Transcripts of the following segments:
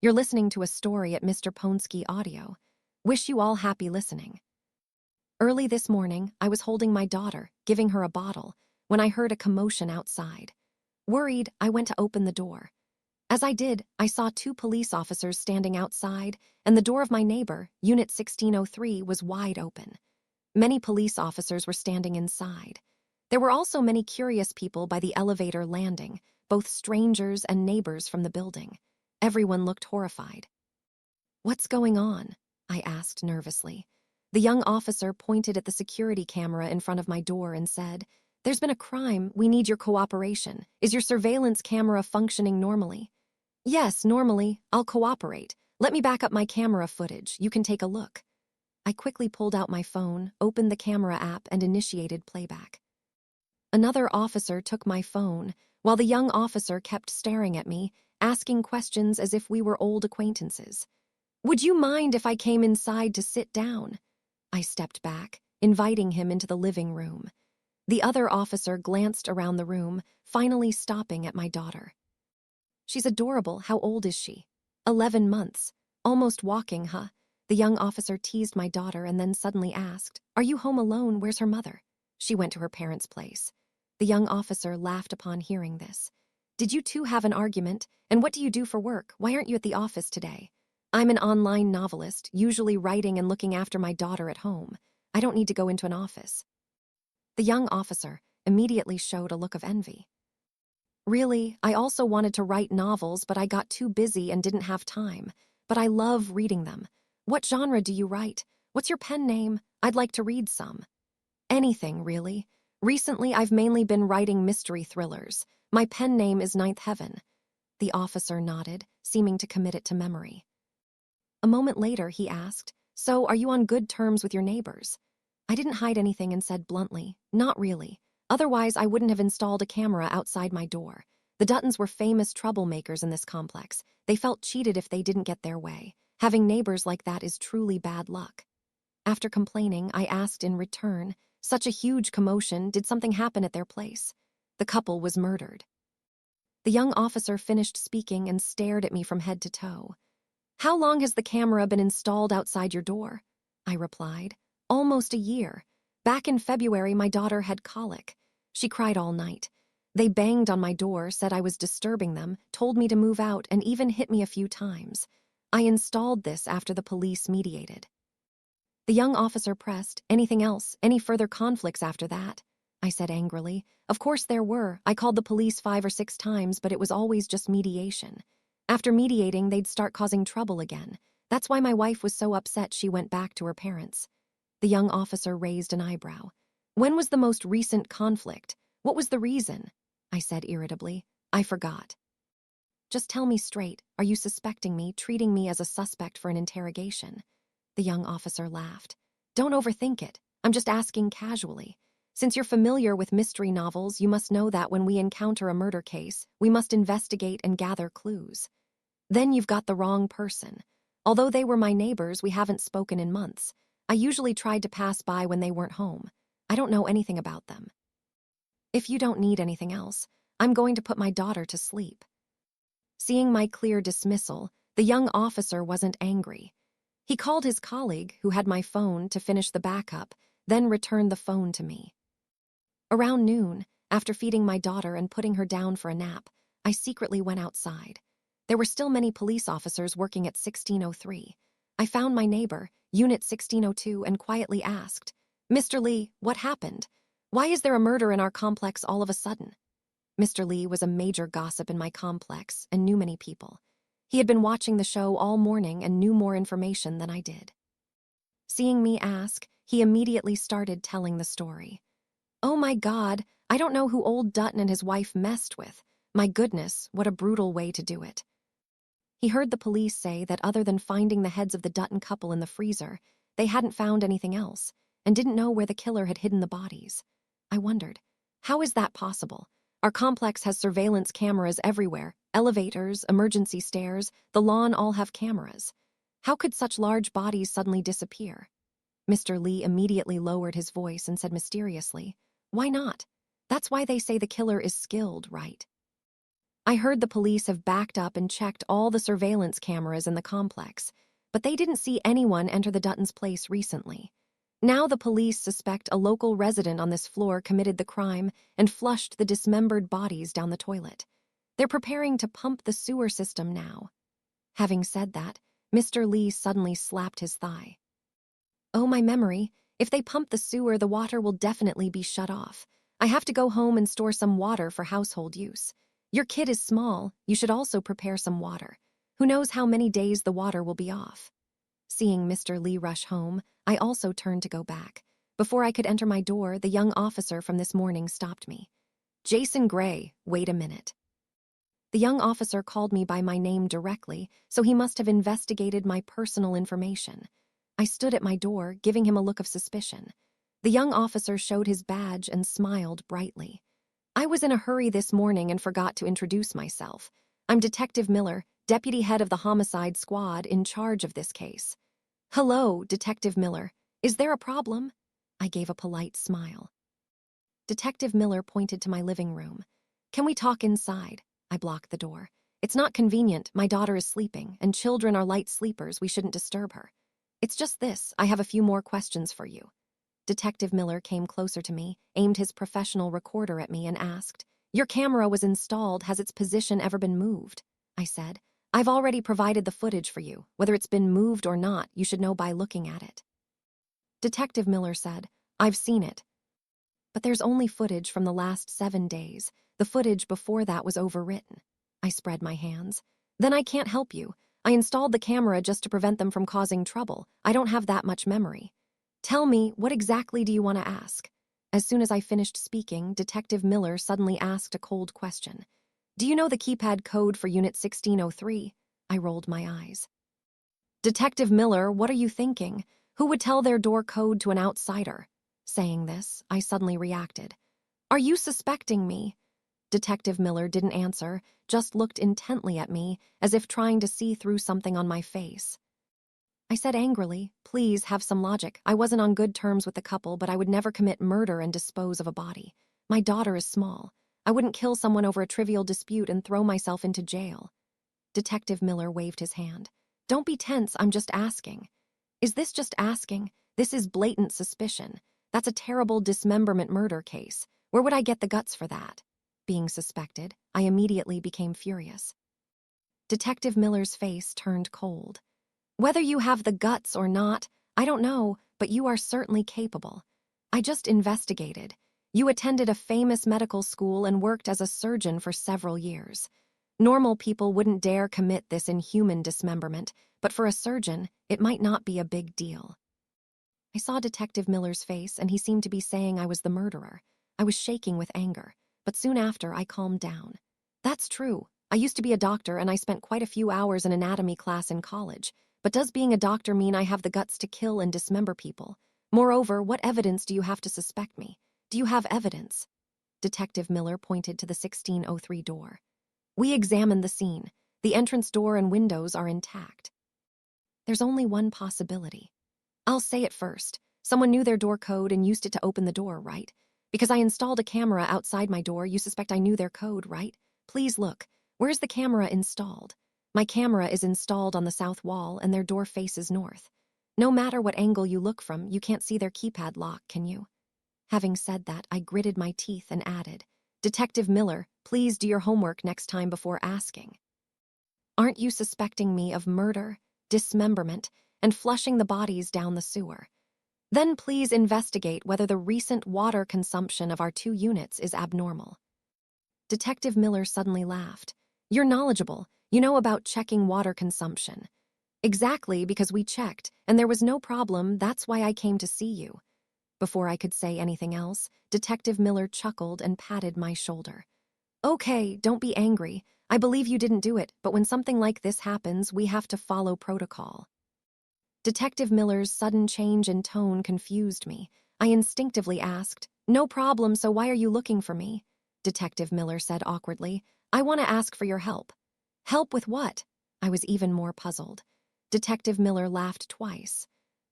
You're listening to a story at Mr. Poensky Audio. Wish you all happy listening. Early this morning, I was holding my daughter, giving her a bottle, when I heard a commotion outside. Worried, I went to open the door. As I did, I saw two police officers standing outside, and the door of my neighbor, Unit 1603, was wide open. Many police officers were standing inside. There were also many curious people by the elevator landing, both strangers and neighbors from the building. Everyone looked horrified. "What's going on?" I asked nervously. The young officer pointed at the security camera in front of my door and said, "There's been a crime. We need your cooperation. Is your surveillance camera functioning normally?" "Yes, normally. I'll cooperate. Let me back up my camera footage. You can take a look." I quickly pulled out my phone, opened the camera app, and initiated playback. Another officer took my phone, while the young officer kept staring at me, asking questions as if we were old acquaintances. "Would you mind if I came inside to sit down?" I stepped back, inviting him into the living room. The other officer glanced around the room, finally stopping at my daughter. "She's adorable. How old is she?" 11 months. Almost walking, huh? The young officer teased my daughter and then suddenly asked, "Are you home alone? Where's her mother?" "She went to her parents' place." The young officer laughed upon hearing this. "Did you two have an argument? And what do you do for work? Why aren't you at the office today?" "I'm an online novelist, usually writing and looking after my daughter at home. I don't need to go into an office." The young officer immediately showed a look of envy. "Really, I also wanted to write novels, but I got too busy and didn't have time. But I love reading them. What genre do you write? What's your pen name? I'd like to read some." "Anything, really. Recently, I've mainly been writing mystery thrillers. My pen name is Ninth Heaven." The officer nodded, seeming to commit it to memory. A moment later, he asked, "So, are you on good terms with your neighbors?" I didn't hide anything and said bluntly, "Not really. Otherwise, I wouldn't have installed a camera outside my door. The Duttons were famous troublemakers in this complex. They felt cheated if they didn't get their way. Having neighbors like that is truly bad luck." After complaining, I asked in return, "Such a huge commotion, did something happen at their place?" "The couple was murdered." The young officer finished speaking and stared at me from head to toe. "How long has the camera been installed outside your door?" I replied. "Almost a year. Back in February, my daughter had colic. She cried all night. They banged on my door, said I was disturbing them, told me to move out, and even hit me a few times. I installed this after the police mediated." The young officer pressed, "Anything else? Any further conflicts after that?" I said angrily, "Of course there were. I called the police 5 or 6 times, but it was always just mediation. After mediating, they'd start causing trouble again. That's why my wife was so upset she went back to her parents." The young officer raised an eyebrow. "When was the most recent conflict? What was the reason?" I said irritably. "I forgot." "Just tell me straight. Are you suspecting me, treating me as a suspect for an interrogation?" The young officer laughed. "Don't overthink it. I'm just asking casually. Since you're familiar with mystery novels, you must know that when we encounter a murder case, we must investigate and gather clues." "Then you've got the wrong person. Although they were my neighbors, we haven't spoken in months. I usually tried to pass by when they weren't home. I don't know anything about them." "If you don't need anything else, I'm going to put my daughter to sleep." Seeing my clear dismissal, the young officer wasn't angry. He called his colleague, who had my phone, to finish the backup, then returned the phone to me. Around noon, after feeding my daughter and putting her down for a nap, I secretly went outside. There were still many police officers working at 1603. I found my neighbor, Unit 1602, and quietly asked, "Mr. Lee, what happened? Why is there a murder in our complex all of a sudden?" Mr. Lee was a major gossip in my complex and knew many people. He had been watching the show all morning and knew more information than I did. Seeing me ask, he immediately started telling the story. "Oh my God, I don't know who old Dutton and his wife messed with. My goodness, what a brutal way to do it." He heard the police say that other than finding the heads of the Dutton couple in the freezer, they hadn't found anything else, and didn't know where the killer had hidden the bodies. I wondered, how is that possible? Our complex has surveillance cameras everywhere, elevators, emergency stairs, the lawn all have cameras. How could such large bodies suddenly disappear? Mr. Lee immediately lowered his voice and said mysteriously, "Why not? That's why they say the killer is skilled, right?" I heard the police have backed up and checked all the surveillance cameras in the complex, but they didn't see anyone enter the Duttons' place recently. Now the police suspect a local resident on this floor committed the crime and flushed the dismembered bodies down the toilet. They're preparing to pump the sewer system now. Having said that, Mr. Lee suddenly slapped his thigh. Oh, my memory. If they pump the sewer, the water will definitely be shut off. I have to go home and store some water for household use. Your kid is small. You should also prepare some water. Who knows how many days the water will be off? Seeing Mr. Lee rush home, I also turned to go back. Before I could enter my door, the young officer from this morning stopped me. Jason Gray, wait a minute. The young officer called me by my name directly, so he must have investigated my personal information. I stood at my door, giving him a look of suspicion. The young officer showed his badge and smiled brightly. I was in a hurry this morning and forgot to introduce myself. I'm Detective Miller, deputy head of the homicide squad in charge of this case. Hello, Detective Miller. Is there a problem? I gave a polite smile. Detective Miller pointed to my living room. Can we talk inside? I blocked the door. It's not convenient. My daughter is sleeping, and children are light sleepers. We shouldn't disturb her. It's just this. I have a few more questions for you. Detective Miller came closer to me, aimed his professional recorder at me, and asked, Your camera was installed. Has its position ever been moved? I said, I've already provided the footage for you. Whether it's been moved or not, you should know by looking at it. Detective Miller said, I've seen it. But there's only footage from the last 7 days. The footage before that was overwritten. I spread my hands. Then I can't help you. I installed the camera just to prevent them from causing trouble. I don't have that much memory. Tell me, what exactly do you want to ask? As soon as I finished speaking, Detective Miller suddenly asked a cold question. Do you know the keypad code for Unit 1603? I rolled my eyes. Detective Miller, what are you thinking? Who would tell their door code to an outsider? Saying this, I suddenly reacted. Are you suspecting me? Detective Miller didn't answer, just looked intently at me, as if trying to see through something on my face. I said angrily, Please have some logic. I wasn't on good terms with the couple, but I would never commit murder and dispose of a body. My daughter is small. I wouldn't kill someone over a trivial dispute and throw myself into jail. Detective Miller waved his hand. Don't be tense, I'm just asking. Is this just asking? This is blatant suspicion. That's a terrible dismemberment murder case. Where would I get the guts for that? Being suspected, I immediately became furious. Detective Miller's face turned cold. Whether you have the guts or not, I don't know, but you are certainly capable. I just investigated. You attended a famous medical school and worked as a surgeon for several years. Normal people wouldn't dare commit this inhuman dismemberment, but for a surgeon, it might not be a big deal. I saw Detective Miller's face, and he seemed to be saying I was the murderer. I was shaking with anger, but soon after I calmed down. That's true. I used to be a doctor, and I spent quite a few hours in anatomy class in college. But does being a doctor mean I have the guts to kill and dismember people? Moreover, what evidence do you have to suspect me? Do you have evidence? Detective Miller pointed to the 1603 door. We examined the scene. The entrance door and windows are intact. There's only one possibility. I'll say it first. Someone knew their door code and used it to open the door, right? Because I installed a camera outside my door, you suspect I knew their code, right? Please look. Where's the camera installed? My camera is installed on the south wall, and their door faces north. No matter what angle you look from, you can't see their keypad lock, can you? Having said that, I gritted my teeth and added, Detective Miller, please do your homework next time before asking. Aren't you suspecting me of murder, dismemberment, and flushing the bodies down the sewer? Then please investigate whether the recent water consumption of our 2 units is abnormal. Detective Miller suddenly laughed. You're knowledgeable. You know about checking water consumption. Exactly, because we checked, and there was no problem. That's why I came to see you. Before I could say anything else, Detective Miller chuckled and patted my shoulder. Okay, don't be angry. I believe you didn't do it, but when something like this happens, we have to follow protocol. Detective Miller's sudden change in tone confused me. I instinctively asked, No problem, so why are you looking for me? Detective Miller said awkwardly, I want to ask for your help. Help with what? I was even more puzzled. Detective Miller laughed twice.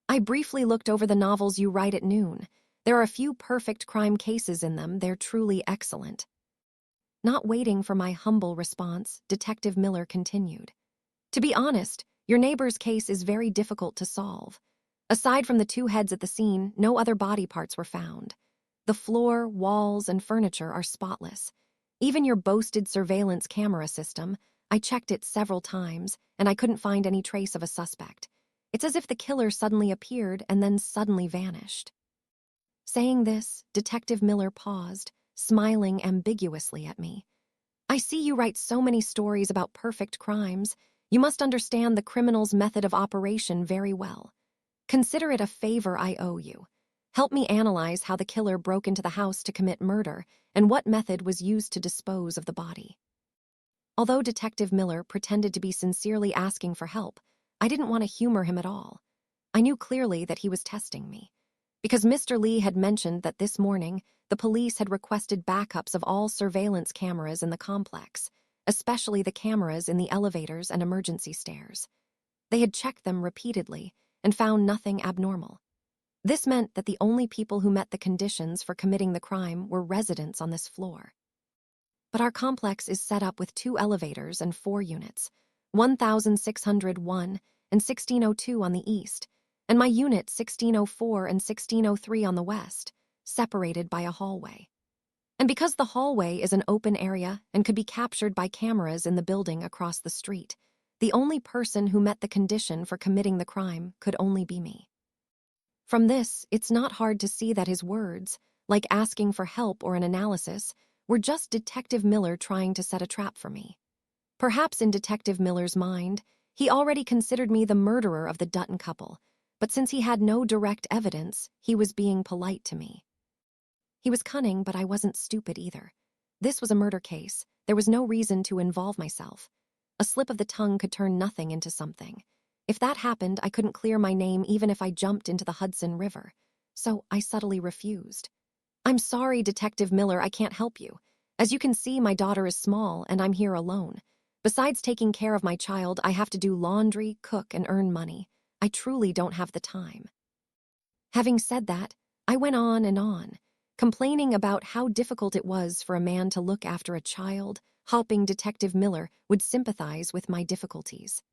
I briefly looked over the novels you write at noon. There are a few perfect crime cases in them. They're truly excellent. Not waiting for my humble response, Detective Miller continued. To be honest, your neighbor's case is very difficult to solve. Aside from the two heads at the scene, no other body parts were found. The floor, walls, and furniture are spotless. Even your boasted surveillance camera system, I checked it several times, and I couldn't find any trace of a suspect. It's as if the killer suddenly appeared and then suddenly vanished. Saying this, Detective Miller paused, smiling ambiguously at me. I see you write so many stories about perfect crimes. You must understand the criminal's method of operation very well. Consider it a favor I owe you. Help me analyze how the killer broke into the house to commit murder and what method was used to dispose of the body. Although Detective Miller pretended to be sincerely asking for help, I didn't want to humor him at all. I knew clearly that he was testing me. Because Mr. Lee had mentioned that this morning, the police had requested backups of all surveillance cameras in the complex, especially the cameras in the elevators and emergency stairs. They had checked them repeatedly and found nothing abnormal. This meant that the only people who met the conditions for committing the crime were residents on this floor. But our complex is set up with 2 elevators and 4 units, 1601 and 1602 on the east, and my unit 1604 and 1603 on the west, separated by a hallway. And because the hallway is an open area and could be captured by cameras in the building across the street, the only person who met the condition for committing the crime could only be me. From this, it's not hard to see that his words, like asking for help or an analysis, were just Detective Miller trying to set a trap for me. Perhaps in Detective Miller's mind, he already considered me the murderer of the Dutton couple, but since he had no direct evidence, he was being polite to me. He was cunning, but I wasn't stupid either. This was a murder case. There was no reason to involve myself. A slip of the tongue could turn nothing into something. If that happened, I couldn't clear my name even if I jumped into the Hudson River. So I subtly refused. I'm sorry, Detective Miller, I can't help you. As you can see, my daughter is small and I'm here alone. Besides taking care of my child, I have to do laundry, cook, and earn money. I truly don't have the time. Having said that, I went on, complaining about how difficult it was for a man to look after a child, hoping Detective Miller would sympathize with my difficulties.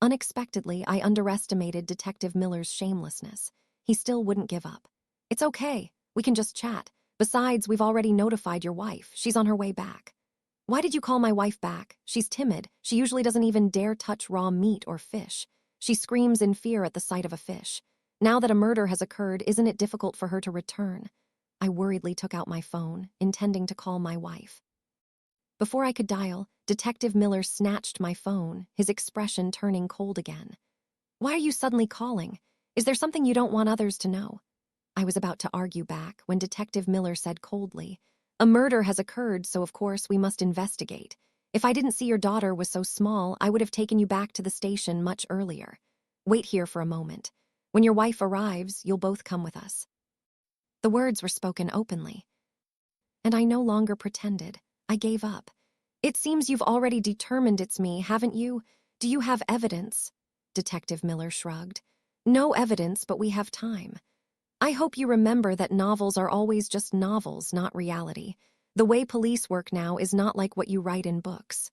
Unexpectedly, I underestimated Detective Miller's shamelessness. He still wouldn't give up. It's okay. We can just chat. Besides, we've already notified your wife. She's on her way back. Why did you call my wife back? She's timid. She usually doesn't even dare touch raw meat or fish. She screams in fear at the sight of a fish. Now that a murder has occurred, isn't it difficult for her to return? I worriedly took out my phone, intending to call my wife. Before I could dial, Detective Miller snatched my phone, his expression turning cold again. Why are you suddenly calling? Is there something you don't want others to know? I was about to argue back when Detective Miller said coldly, a murder has occurred, so of course we must investigate. If I didn't see your daughter was so small, I would have taken you back to the station much earlier. Wait here for a moment. When your wife arrives, you'll both come with us. The words were spoken openly. And I no longer pretended. I gave up. It seems you've already determined it's me, haven't you? Do you have evidence? Detective Miller shrugged. No evidence, but we have time. I hope you remember that novels are always just novels, not reality. The way police work now is not like what you write in books.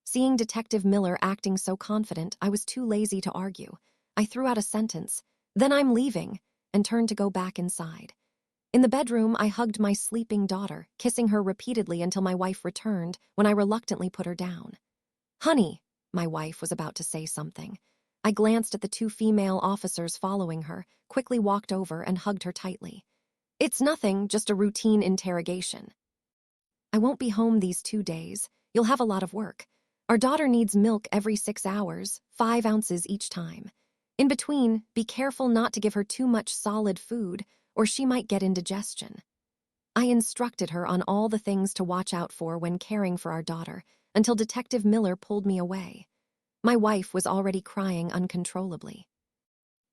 Seeing Detective Miller acting so confident, I was too lazy to argue. I threw out a sentence, then I'm leaving, and turned to go back inside. In the bedroom, I hugged my sleeping daughter, kissing her repeatedly until my wife returned, when I reluctantly put her down. Honey, my wife was about to say something. I glanced at the 2 female officers following her, quickly walked over and hugged her tightly. It's nothing, just a routine interrogation. I won't be home these 2 days. You'll have a lot of work. Our daughter needs milk every 6 hours, 5 ounces each time. In between, be careful not to give her too much solid food, or she might get indigestion. I instructed her on all the things to watch out for when caring for our daughter, until Detective Miller pulled me away. My wife was already crying uncontrollably.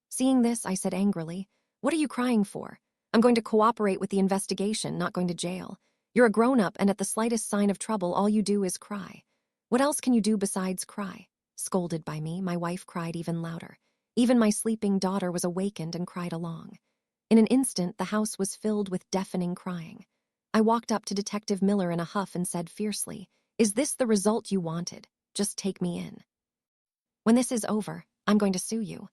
Seeing this, I said angrily, What are you crying for? I'm going to cooperate with the investigation, not going to jail. You're a grown-up, and at the slightest sign of trouble, all you do is cry. What else can you do besides cry? Scolded by me, my wife cried even louder. Even my sleeping daughter was awakened and cried along. In an instant, the house was filled with deafening crying. I walked up to Detective Miller in a huff and said fiercely, "Is this the result you wanted? Just take me in. When this is over, I'm going to sue you."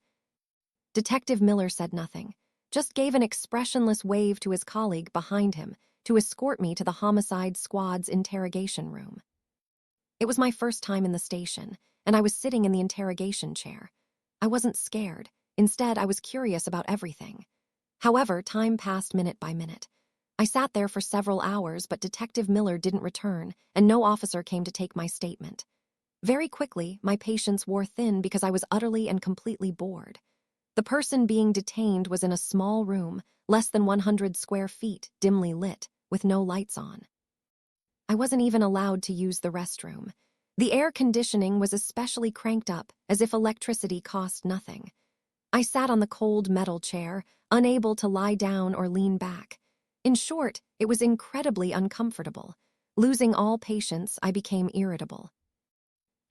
Detective Miller said nothing, just gave an expressionless wave to his colleague behind him to escort me to the homicide squad's interrogation room. It was my first time in the station, and I was sitting in the interrogation chair. I wasn't scared. Instead, I was curious about everything. However, time passed minute by minute. I sat there for several hours, but Detective Miller didn't return, and no officer came to take my statement. Very quickly, my patience wore thin because I was utterly and completely bored. The person being detained was in a small room, less than 100 square feet, dimly lit, with no lights on. I wasn't even allowed to use the restroom. The air conditioning was especially cranked up, as if electricity cost nothing. I sat on the cold metal chair, unable to lie down or lean back. In short, it was incredibly uncomfortable. Losing all patience, I became irritable.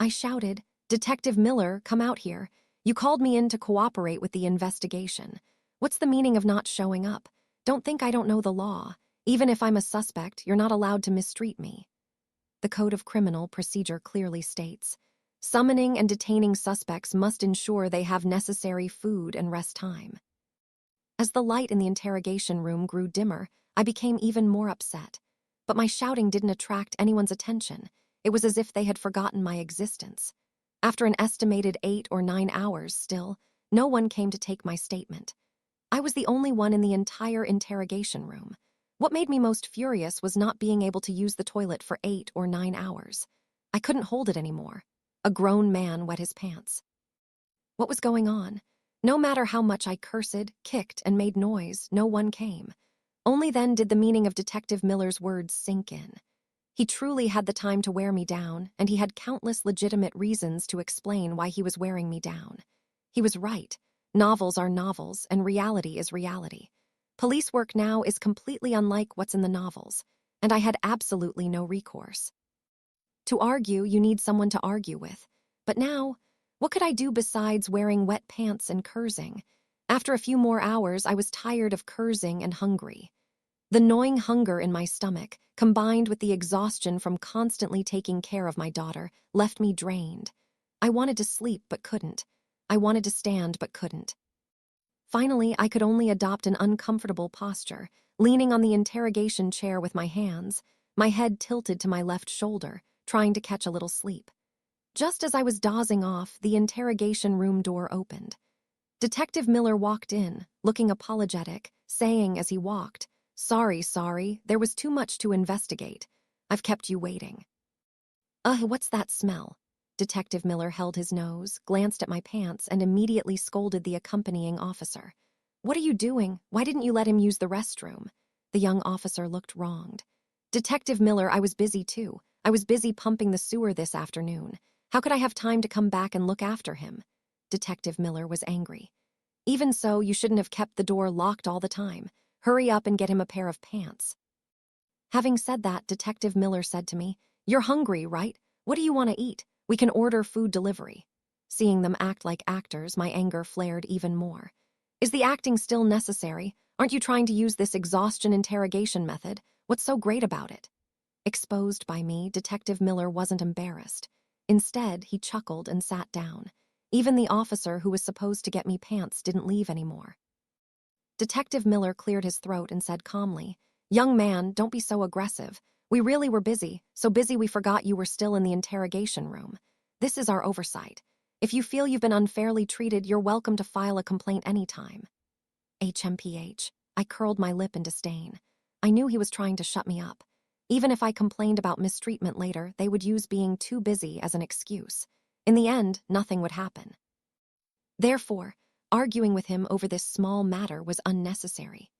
I shouted, "Detective Miller, come out here. You called me in to cooperate with the investigation. What's the meaning of not showing up? Don't think I don't know the law. Even if I'm a suspect, you're not allowed to mistreat me." The Code of Criminal Procedure clearly states, summoning and detaining suspects must ensure they have necessary food and rest time. As the light in the interrogation room grew dimmer, I became even more upset. But my shouting didn't attract anyone's attention. It was as if they had forgotten my existence. After an estimated 8 or 9 hours still, no one came to take my statement. I was the only one in the entire interrogation room. What made me most furious was not being able to use the toilet for 8 or 9 hours. I couldn't hold it anymore. A grown man wet his pants. What was going on? No matter how much I cursed, kicked, and made noise, no one came. Only then did the meaning of Detective Miller's words sink in. He truly had the time to wear me down, and he had countless legitimate reasons to explain why he was wearing me down. He was right. Novels are novels, and reality is reality. Police work now is completely unlike what's in the novels, and I had absolutely no recourse. To argue, you need someone to argue with. But now, what could I do besides wearing wet pants and cursing? After a few more hours, I was tired of cursing and hungry. The gnawing hunger in my stomach, combined with the exhaustion from constantly taking care of my daughter, left me drained. I wanted to sleep but couldn't. I wanted to stand but couldn't. Finally, I could only adopt an uncomfortable posture, leaning on the interrogation chair with my hands, my head tilted to my left shoulder, trying to catch a little sleep. Just as I was dozing off, the interrogation room door opened. Detective Miller walked in, looking apologetic, saying as he walked, Sorry, there was too much to investigate. I've kept you waiting." What's that smell?" Detective Miller held his nose, glanced at my pants, and immediately scolded the accompanying officer. "What are you doing? Why didn't you let him use the restroom?" The young officer looked wronged. "Detective Miller, I was busy too. I was busy pumping the sewer this afternoon. How could I have time to come back and look after him?" Detective Miller was angry. "Even so, you shouldn't have kept the door locked all the time. Hurry up and get him a pair of pants." Having said that, Detective Miller said to me, "You're hungry, right? What do you want to eat? We can order food delivery." Seeing them act like actors, my anger flared even more. "Is the acting still necessary? Aren't you trying to use this exhaustion interrogation method? What's so great about it?" Exposed by me, Detective Miller wasn't embarrassed. Instead, he chuckled and sat down. Even the officer who was supposed to get me pants didn't leave anymore. Detective Miller cleared his throat and said calmly, "Young man, don't be so aggressive. We really were busy, so busy we forgot you were still in the interrogation room. This is our oversight. If you feel you've been unfairly treated, you're welcome to file a complaint anytime." HMPH. I curled my lip in disdain. I knew he was trying to shut me up. Even if I complained about mistreatment later, they would use being too busy as an excuse. In the end, nothing would happen. Therefore, arguing with him over this small matter was unnecessary.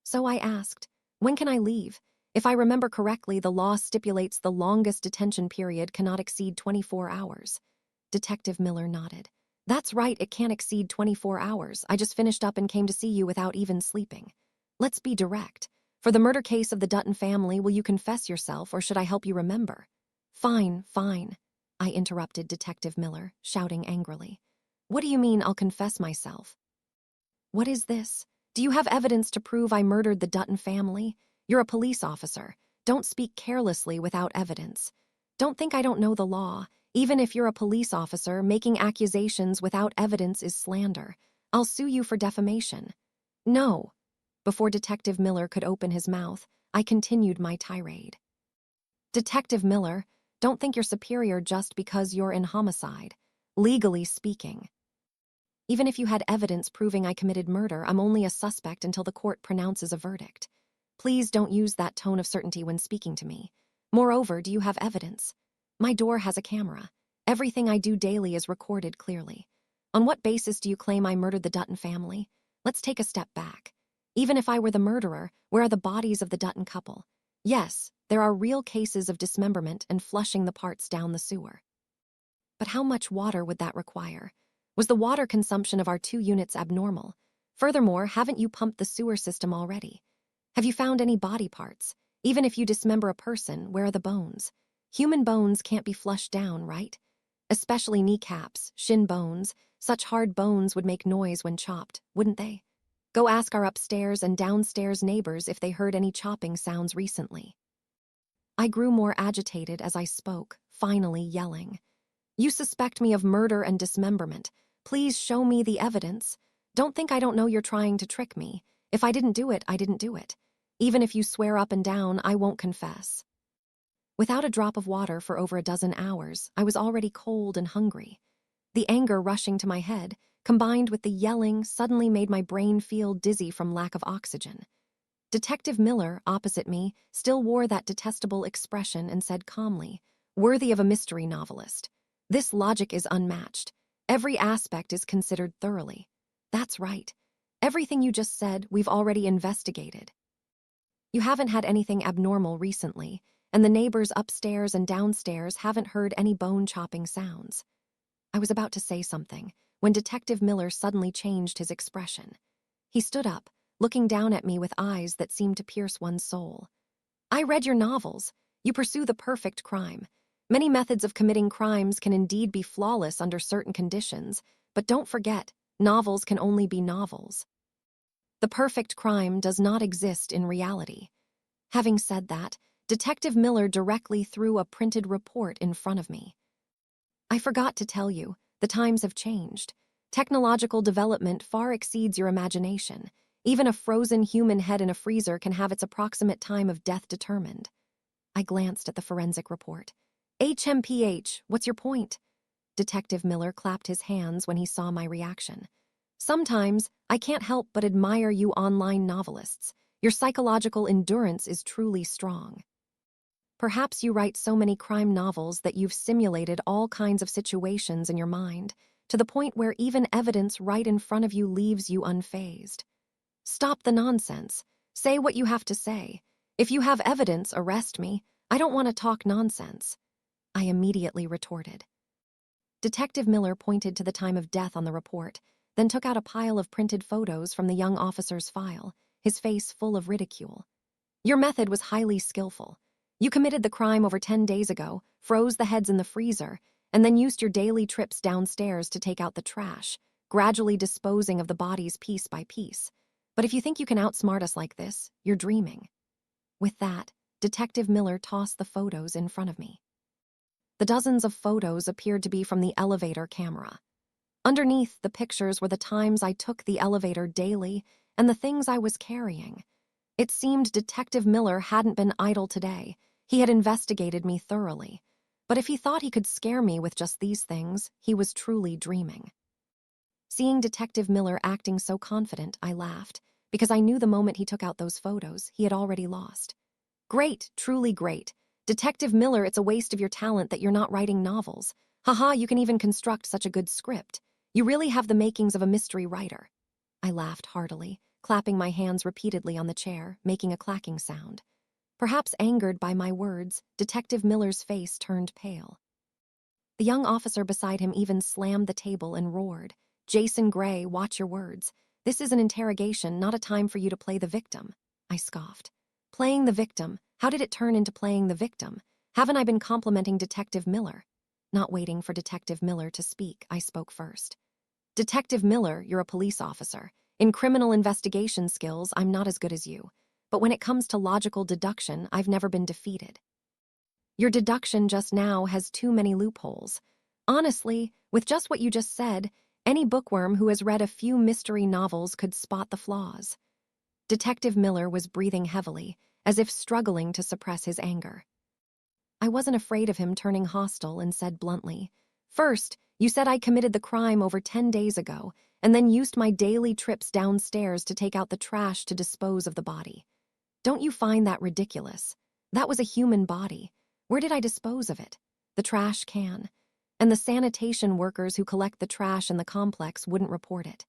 So I asked, "When can I leave? If I remember correctly, the law stipulates the longest detention period cannot exceed 24 hours. Detective Miller nodded. "That's right, it can't exceed 24 hours. I just finished up and came to see you without even sleeping. Let's be direct. For the murder case of the Dutton family, will you confess yourself or should I help you remember?" Fine, I interrupted Detective Miller, shouting angrily. "What do you mean I'll confess myself? What is this? Do you have evidence to prove I murdered the Dutton family? You're a police officer. Don't speak carelessly without evidence. Don't think I don't know the law. Even if you're a police officer, making accusations without evidence is slander. I'll sue you for defamation. No. Before Detective Miller could open his mouth, I continued my tirade. Detective Miller, don't think you're superior just because you're in homicide. Legally speaking. Even if you had evidence proving I committed murder, I'm only a suspect until the court pronounces a verdict. Please don't use that tone of certainty when speaking to me. Moreover, do you have evidence? My door has a camera. Everything I do daily is recorded clearly. On what basis do you claim I murdered the Dutton family? Let's take a step back. Even if I were the murderer, where are the bodies of the Dutton couple? Yes, there are real cases of dismemberment and flushing the parts down the sewer. But how much water would that require? Was the water consumption of our 2 units abnormal? Furthermore, haven't you pumped the sewer system already? Have you found any body parts? Even if you dismember a person, where are the bones? Human bones can't be flushed down, right? Especially kneecaps, shin bones. Such hard bones would make noise when chopped, wouldn't they? Go ask our upstairs and downstairs neighbors if they heard any chopping sounds recently. I grew more agitated as I spoke, finally yelling. You suspect me of murder and dismemberment. Please show me the evidence. Don't think I don't know you're trying to trick me. If I didn't do it, I didn't do it. Even if you swear up and down, I won't confess. Without a drop of water for over a dozen hours, I was already cold and hungry. The anger rushing to my head, combined with the yelling, suddenly made my brain feel dizzy from lack of oxygen. Detective Miller, opposite me, still wore that detestable expression and said calmly, worthy of a mystery novelist. This logic is unmatched. Every aspect is considered thoroughly. That's right. Everything you just said, we've already investigated. You haven't had anything abnormal recently, and the neighbors upstairs and downstairs haven't heard any bone-chopping sounds. I was about to say something, when Detective Miller suddenly changed his expression. He stood up, looking down at me with eyes that seemed to pierce one's soul. I read your novels. You pursue the perfect crime. Many methods of committing crimes can indeed be flawless under certain conditions, but don't forget, novels can only be novels. The perfect crime does not exist in reality. Having said that, Detective Miller directly threw a printed report in front of me. I forgot to tell you, the times have changed. Technological development far exceeds your imagination. Even a frozen human head in a freezer can have its approximate time of death determined. I glanced at the forensic report. HMPH, what's your point? Detective Miller clapped his hands when he saw my reaction. Sometimes, I can't help but admire you online novelists. Your psychological endurance is truly strong. Perhaps you write so many crime novels that you've simulated all kinds of situations in your mind, to the point where even evidence right in front of you leaves you unfazed. Stop the nonsense. Say what you have to say. If you have evidence, arrest me. I don't want to talk nonsense. I immediately retorted. Detective Miller pointed to the time of death on the report, then took out a pile of printed photos from the young officer's file, his face full of ridicule. Your method was highly skillful. You committed the crime over 10 days ago, froze the heads in the freezer, and then used your daily trips downstairs to take out the trash, gradually disposing of the bodies piece by piece. But if you think you can outsmart us like this, you're dreaming. With that, Detective Miller tossed the photos in front of me. The dozens of photos appeared to be from the elevator camera. Underneath the pictures were the times I took the elevator daily and the things I was carrying. It seemed Detective Miller hadn't been idle today. He had investigated me thoroughly. But if he thought he could scare me with just these things, he was truly dreaming. Seeing Detective Miller acting so confident, I laughed, because I knew the moment he took out those photos, he had already lost. Great, truly great. Detective Miller, it's a waste of your talent that you're not writing novels. Haha, you can even construct such a good script. You really have the makings of a mystery writer. I laughed heartily, clapping my hands repeatedly on the chair, making a clacking sound. Perhaps angered by my words, Detective Miller's face turned pale. The young officer beside him even slammed the table and roared, Jason Gray, watch your words. This is an interrogation, not a time for you to play the victim. I scoffed. Playing the victim? How did it turn into playing the victim? Haven't I been complimenting Detective Miller? Not waiting for Detective Miller to speak, I spoke first. Detective Miller, you're a police officer. In criminal investigation skills, I'm not as good as you. but when it comes to logical deduction, I've never been defeated. Your deduction just now has too many loopholes. Honestly, with just what you just said, any bookworm who has read a few mystery novels could spot the flaws. Detective Miller was breathing heavily, as if struggling to suppress his anger. I wasn't afraid of him turning hostile and said bluntly, "First, you said I committed the crime over 10 days ago, and then used my daily trips downstairs to take out the trash to dispose of the body. Don't you find that ridiculous? That was a human body. Where did I dispose of it? The trash can. And the sanitation workers who collect the trash in the complex wouldn't report it.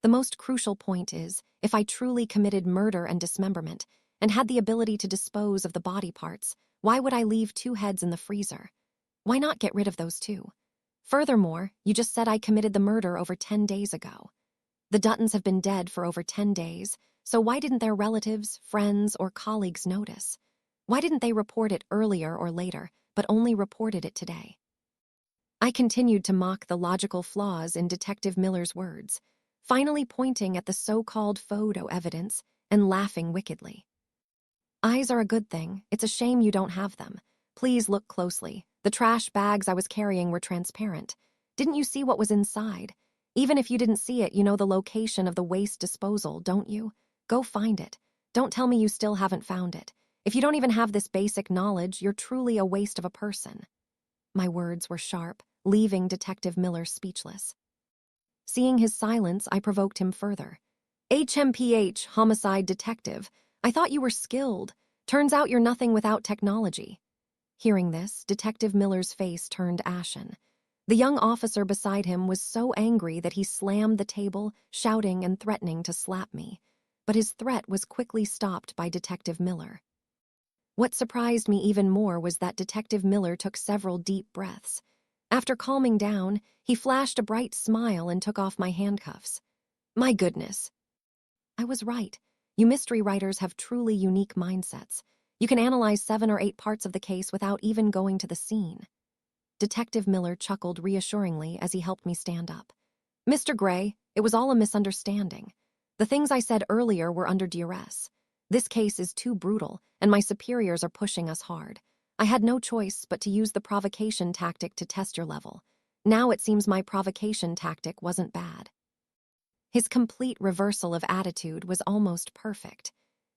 The most crucial point is, if I truly committed murder and dismemberment, and had the ability to dispose of the body parts, why would I leave 2 heads in the freezer? Why not get rid of those 2? Furthermore, you just said I committed the murder over 10 days ago. The Duttons have been dead for over 10 days, so why didn't their relatives, friends, or colleagues notice? Why didn't they report it earlier or later, but only reported it today?" I continued to mock the logical flaws in Detective Miller's words, finally pointing at the so-called photo evidence and laughing wickedly. "Eyes are a good thing. It's a shame you don't have them. Please look closely. The trash bags I was carrying were transparent. Didn't you see what was inside? Even if you didn't see it, you know the location of the waste disposal, don't you? Go find it. Don't tell me you still haven't found it. If you don't even have this basic knowledge, you're truly a waste of a person." My words were sharp, leaving Detective Miller speechless. Seeing his silence, I provoked him further. "HMPH, homicide detective. I thought you were skilled. Turns out you're nothing without technology." Hearing this, Detective Miller's face turned ashen. The young officer beside him was so angry that he slammed the table, shouting and threatening to slap me. But his threat was quickly stopped by Detective Miller. What surprised me even more was that Detective Miller took several deep breaths. After calming down, he flashed a bright smile and took off my handcuffs. "My goodness." I was right. You mystery writers have truly unique mindsets. You can analyze 7 or 8 parts of the case without even going to the scene. Detective Miller chuckled reassuringly as he helped me stand up. "Mr. Gray, it was all a misunderstanding. The things I said earlier were under duress. This case is too brutal, and my superiors are pushing us hard. I had no choice but to use the provocation tactic to test your level. Now it seems my provocation tactic wasn't bad." His complete reversal of attitude was almost perfect.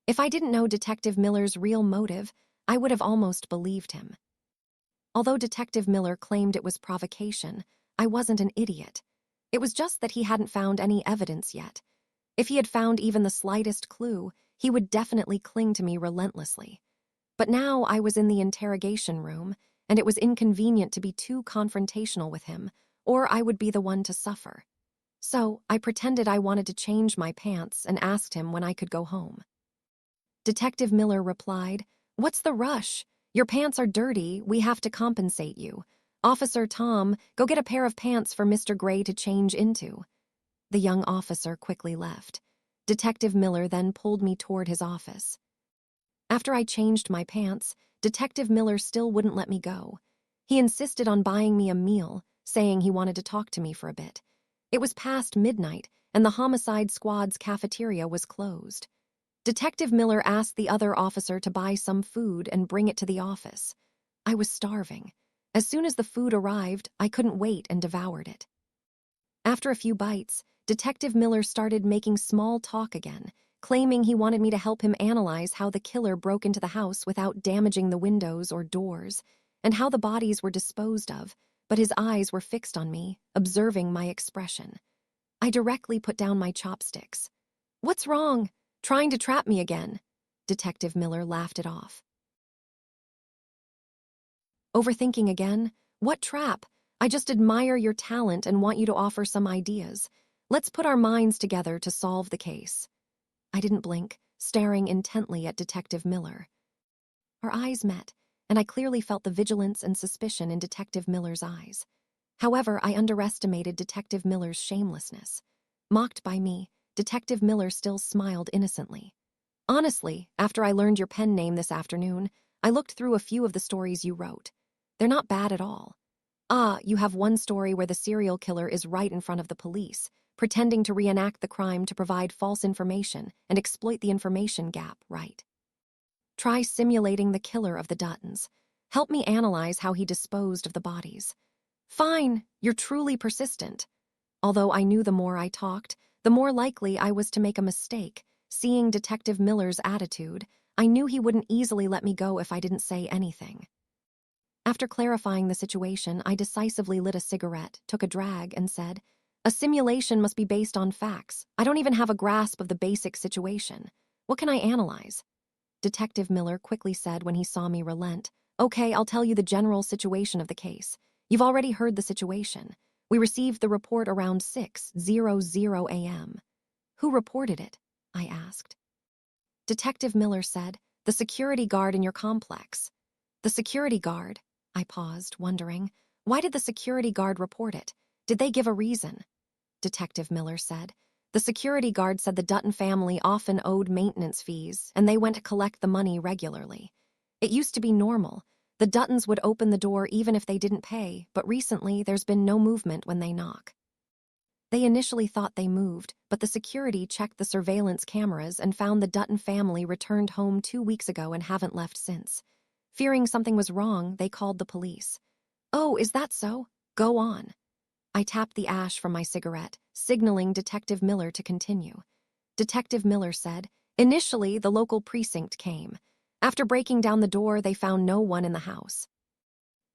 If I didn't know Detective Miller's real motive, I would have almost believed him. Although Detective Miller claimed it was provocation, I wasn't an idiot. It was just that he hadn't found any evidence yet. If he had found even the slightest clue, he would definitely cling to me relentlessly. But now I was in the interrogation room, and it was inconvenient to be too confrontational with him, or I would be the one to suffer. So I pretended I wanted to change my pants and asked him when I could go home. Detective Miller replied, "What's the rush? Your pants are dirty, we have to compensate you. Officer Tom, go get a pair of pants for Mr. Gray to change into." The young officer quickly left. Detective Miller then pulled me toward his office. After I changed my pants, Detective Miller still wouldn't let me go. He insisted on buying me a meal, saying he wanted to talk to me for a bit. It was past midnight, and the homicide squad's cafeteria was closed. Detective Miller asked the other officer to buy some food and bring it to the office. I was starving. As soon as the food arrived, I couldn't wait and devoured it. After a few bites, Detective Miller started making small talk again, claiming he wanted me to help him analyze how the killer broke into the house without damaging the windows or doors, and how the bodies were disposed of, but his eyes were fixed on me, observing my expression. I directly put down my chopsticks. "What's wrong? Trying to trap me again?" Detective Miller laughed it off. "Overthinking again? What trap? I just admire your talent and want you to offer some ideas. Let's put our minds together to solve the case." I didn't blink, staring intently at Detective Miller. Our eyes met, and I clearly felt the vigilance and suspicion in Detective Miller's eyes. However, I underestimated Detective Miller's shamelessness. Mocked by me, Detective Miller still smiled innocently. "Honestly, after I learned your pen name this afternoon, I looked through a few of the stories you wrote. They're not bad at all. You have one story where the serial killer is right in front of the police, pretending to reenact the crime to provide false information and exploit the information gap, right? Try simulating the killer of the Duttons. Help me analyze how he disposed of the bodies. Fine, you're truly persistent. Although I knew the more I talked, the more likely I was to make a mistake. Seeing Detective Miller's attitude, I knew he wouldn't easily let me go if I didn't say anything. After clarifying the situation, I decisively lit a cigarette, took a drag, and said, "A simulation must be based on facts. I don't even have a grasp of the basic situation. What can I analyze?" Detective Miller quickly said when he saw me relent, "Okay, I'll tell you the general situation of the case. You've already heard the situation. We received the report around 6:00 a.m. "Who reported it?" I asked. Detective Miller said, "The security guard in your complex." "The security guard?" I paused, wondering. Why did the security guard report it? Did they give a reason? Detective Miller said, "The security guard said the Dutton family often owed maintenance fees, and they went to collect the money regularly. It used to be normal. The Duttons would open the door even if they didn't pay, but recently there's been no movement when they knock. They initially thought they moved, but the security checked the surveillance cameras and found the Dutton family returned home 2 weeks ago and haven't left since. Fearing something was wrong, they called the police." "Oh, is that so? Go on." I tapped the ash from my cigarette, signaling Detective Miller to continue. Detective Miller said, "Initially, the local precinct came. After breaking down the door, they found no one in the house.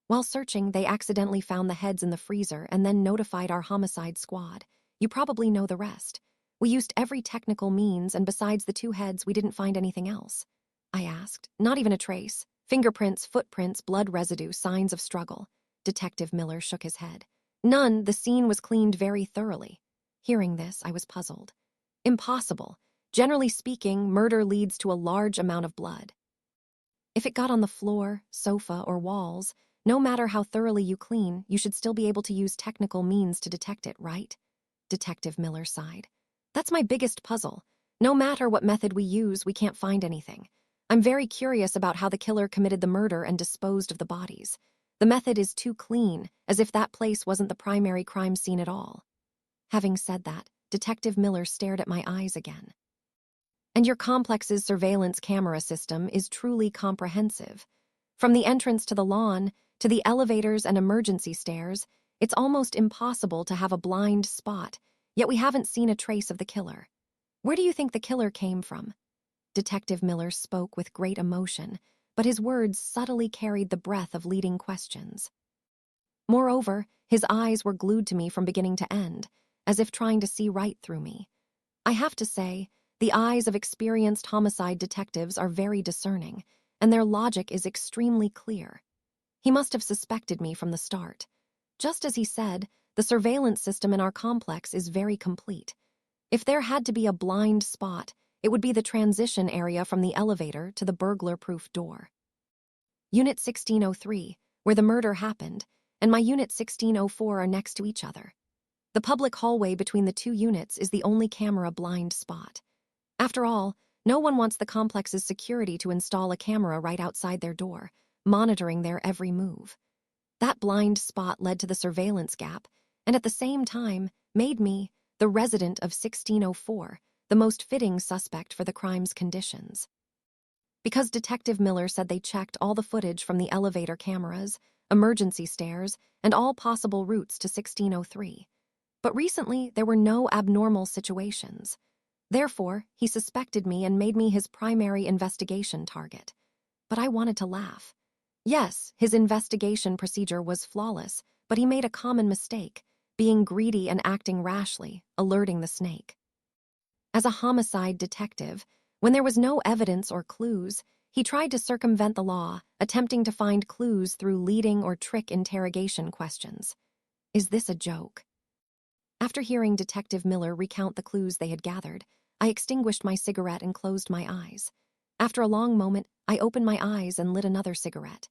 While searching, they accidentally found the heads in the freezer and then notified our homicide squad. You probably know the rest. We used every technical means, and besides the 2 heads, we didn't find anything else." I asked. "Not even a trace? Fingerprints, footprints, blood residue, signs of struggle?" Detective Miller shook his head. "None. The scene was cleaned very thoroughly." Hearing this, I was puzzled. "Impossible. Generally speaking, murder leads to a large amount of blood. If it got on the floor, sofa, or walls, no matter how thoroughly you clean, you should still be able to use technical means to detect it, right?" Detective Miller sighed. "That's my biggest puzzle. No matter what method we use, we can't find anything. I'm very curious about how the killer committed the murder and disposed of the bodies. The method is too clean, as if that place wasn't the primary crime scene at all." Having said that, Detective Miller stared at my eyes again. "And your complex's surveillance camera system is truly comprehensive. From the entrance to the lawn, to the elevators and emergency stairs, it's almost impossible to have a blind spot, yet we haven't seen a trace of the killer. Where do you think the killer came from?" Detective Miller spoke with great emotion, but his words subtly carried the breath of leading questions. Moreover, his eyes were glued to me from beginning to end, as if trying to see right through me. I have to say, the eyes of experienced homicide detectives are very discerning, and their logic is extremely clear. He must have suspected me from the start. Just as he said, the surveillance system in our complex is very complete. If there had to be a blind spot, it would be the transition area from the elevator to the burglar-proof door. Unit 1603, where the murder happened, and my Unit 1604 are next to each other. The public hallway between the 2 units is the only camera blind spot. After all, no one wants the complex's security to install a camera right outside their door, monitoring their every move. That blind spot led to the surveillance gap, and at the same time made me, the resident of 1604, the most fitting suspect for the crime's conditions. Because Detective Miller said they checked all the footage from the elevator cameras, emergency stairs, and all possible routes to 1603. But recently, there were no abnormal situations. Therefore, he suspected me and made me his primary investigation target. But I wanted to laugh. Yes, his investigation procedure was flawless, but he made a common mistake, being greedy and acting rashly, alerting the snake. As a homicide detective, when there was no evidence or clues, he tried to circumvent the law, attempting to find clues through leading or trick interrogation questions. Is this a joke? After hearing Detective Miller recount the clues they had gathered, I extinguished my cigarette and closed my eyes. After a long moment, I opened my eyes and lit another cigarette.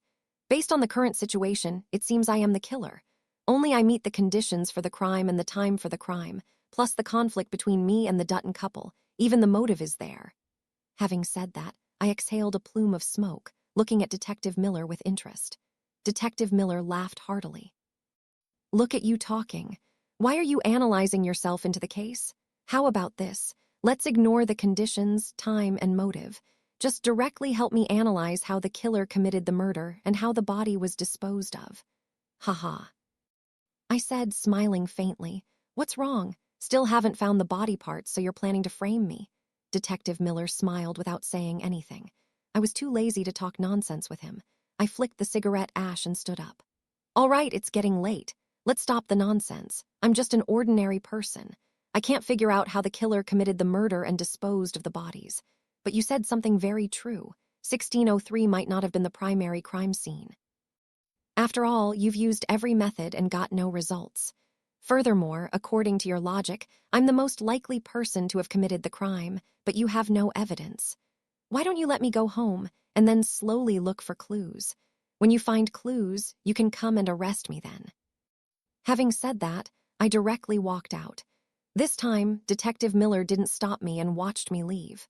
Based on the current situation, it seems I am the killer. Only I meet the conditions for the crime and the time for the crime, plus the conflict between me and the Dutton couple. Even the motive is there. Having said that, I exhaled a plume of smoke, looking at Detective Miller with interest. Detective Miller laughed heartily. "Look at you talking. Why are you analyzing yourself into the case? How about this? Let's ignore the conditions, time, and motive. Just directly help me analyze how the killer committed the murder and how the body was disposed of. Haha. I said, smiling faintly. What's wrong? Still haven't found the body parts, so you're planning to frame me. Detective Miller smiled without saying anything. I was too lazy to talk nonsense with him. I flicked the cigarette ash and stood up. All right, it's getting late. Let's stop the nonsense. I'm just an ordinary person. I can't figure out how the killer committed the murder and disposed of the bodies. But you said something very true. 1603 might not have been the primary crime scene. After all, you've used every method and got no results. Furthermore, according to your logic, I'm the most likely person to have committed the crime, but you have no evidence. Why don't you let me go home and then slowly look for clues? When you find clues, you can come and arrest me then. Having said that, I directly walked out. This time, Detective Miller didn't stop me and watched me leave.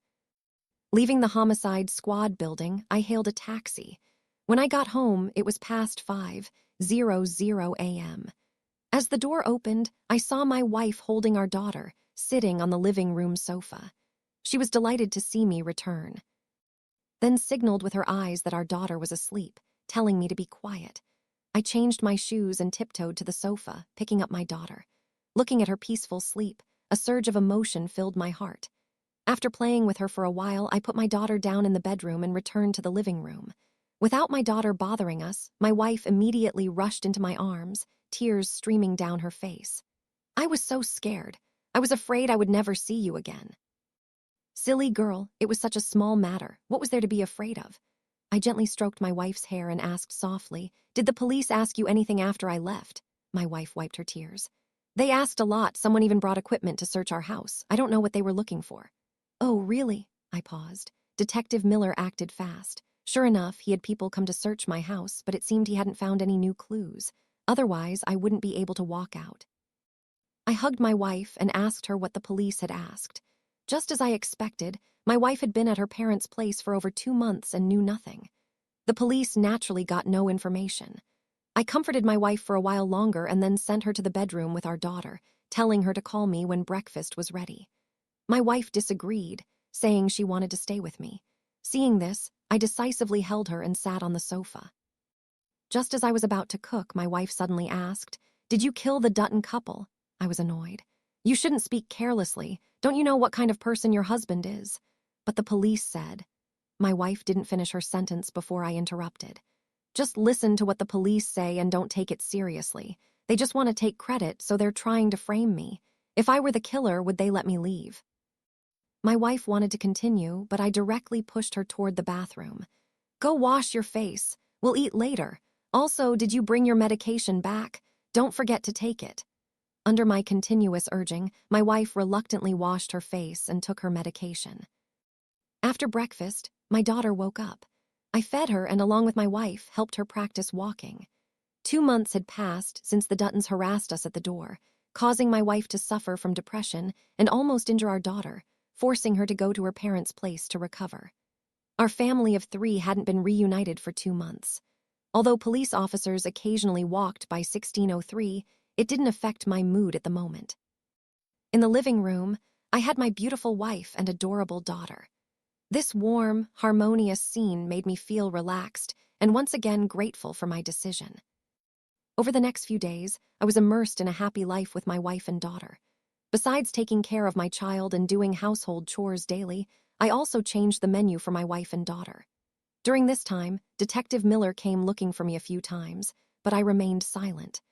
Leaving the homicide squad building, I hailed a taxi. When I got home, it was past 5:00 a.m. As the door opened, I saw my wife holding our daughter, sitting on the living room sofa. She was delighted to see me return, then signaled with her eyes that our daughter was asleep, telling me to be quiet. I changed my shoes and tiptoed to the sofa, picking up my daughter. Looking at her peaceful sleep, a surge of emotion filled my heart. After playing with her for a while, I put my daughter down in the bedroom and returned to the living room. Without my daughter bothering us, my wife immediately rushed into my arms, tears streaming down her face. I was so scared. I was afraid I would never see you again. Silly girl, it was such a small matter. What was there to be afraid of? I gently stroked my wife's hair and asked softly, "Did the police ask you anything after I left?" My wife wiped her tears. "They asked a lot. Someone even brought equipment to search our house. I don't know what they were looking for." "Oh, really?" I paused. Detective Miller acted fast. Sure enough, he had people come to search my house, but it seemed he hadn't found any new clues. Otherwise, I wouldn't be able to walk out. I hugged my wife and asked her what the police had asked. Just as I expected, my wife had been at her parents' place for over 2 months and knew nothing. The police naturally got no information. I comforted my wife for a while longer and then sent her to the bedroom with our daughter, telling her to call me when breakfast was ready. My wife disagreed, saying she wanted to stay with me. Seeing this, I decisively held her and sat on the sofa. Just as I was about to cook, my wife suddenly asked, "Did you kill the Dutton couple?" I was annoyed. "You shouldn't speak carelessly. Don't you know what kind of person your husband is?" "But the police said..." My wife didn't finish her sentence before I interrupted. "Just listen to what the police say and don't take it seriously. They just want to take credit, so they're trying to frame me. If I were the killer, would they let me leave?" My wife wanted to continue, but I directly pushed her toward the bathroom. "Go wash your face. We'll eat later. Also, did you bring your medication back? Don't forget to take it." Under my continuous urging, my wife reluctantly washed her face and took her medication. After breakfast, my daughter woke up. I fed her and, along with my wife, helped her practice walking. 2 months had passed since the Duttons harassed us at the door, causing my wife to suffer from depression and almost injure our daughter, forcing her to go to her parents' place to recover. Our family of 3 hadn't been reunited for 2 months. Although police officers occasionally walked by 1603, it didn't affect my mood at the moment. In the living room, I had my beautiful wife and adorable daughter. This warm, harmonious scene made me feel relaxed and once again grateful for my decision. Over the next few days, I was immersed in a happy life with my wife and daughter. Besides taking care of my child and doing household chores daily, I also changed the menu for my wife and daughter. During this time, Detective Miller came looking for me a few times, but I remained silent.